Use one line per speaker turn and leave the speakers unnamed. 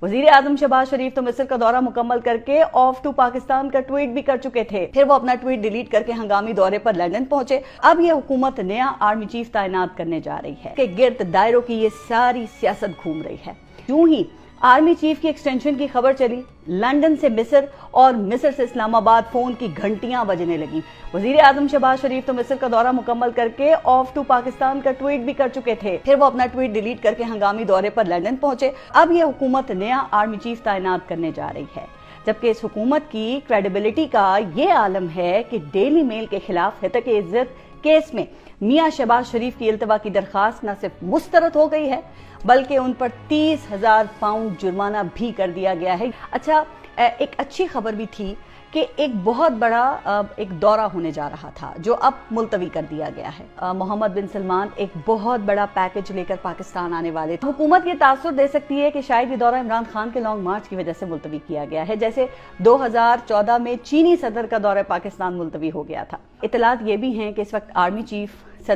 وزیر اعظم شہباز شریف تو مصر کا دورہ مکمل کر کے آف ٹو پاکستان کا ٹویٹ بھی کر چکے تھے، پھر وہ اپنا ٹویٹ ڈیلیٹ کر کے ہنگامی دورے پر لندن پہنچے۔ اب یہ حکومت نیا آرمی چیف تعینات کرنے جا رہی ہے کہ گرد دائروں کی یہ ساری سیاست گھوم رہی ہے۔ یوں ہی آرمی چیف کی ایکسٹینشن کی خبر چلی، لندن سے مصر اور مصر سے اسلام آباد فون کی گھنٹیاں بجنے لگیں۔ وزیر اعظم شہباز شریف تو مصر کا دورہ مکمل کر کے آف ٹو پاکستان کا ٹویٹ بھی کر چکے تھے، پھر وہ اپنا ٹویٹ ڈیلیٹ کر کے ہنگامی دورے پر لندن پہنچے۔ اب یہ حکومت نیا آرمی چیف تعینات کرنے جا رہی ہے، جبکہ اس حکومت کی کریڈیبلٹی کا یہ عالم ہے کہ ڈیلی میل کے خلاف ہتک عزت کیس میں میاں شہباز شریف کی التوا کی درخواست نہ صرف مسترد ہو گئی ہے بلکہ ان پر 30,000 پاؤنڈ جرمانہ بھی کر دیا گیا ہے۔ اچھا، ایک اچھی خبر بھی تھی کہ ایک بہت بڑا ایک دورہ ہونے جا رہا تھا جو اب ملتوی کر دیا گیا ہے۔ محمد بن سلمان ایک بہت بڑا پیکج لے کر پاکستان آنے والے تھے۔ حکومت یہ تاثر دے سکتی ہے کہ شاید یہ دورہ عمران خان کے لانگ مارچ کی وجہ سے ملتوی کیا گیا ہے، جیسے 2014 میں چینی صدر کا دورہ پاکستان ملتوی ہو گیا تھا۔ اطلاعات یہ بھی ہیں کہ اس وقت آرمی چیف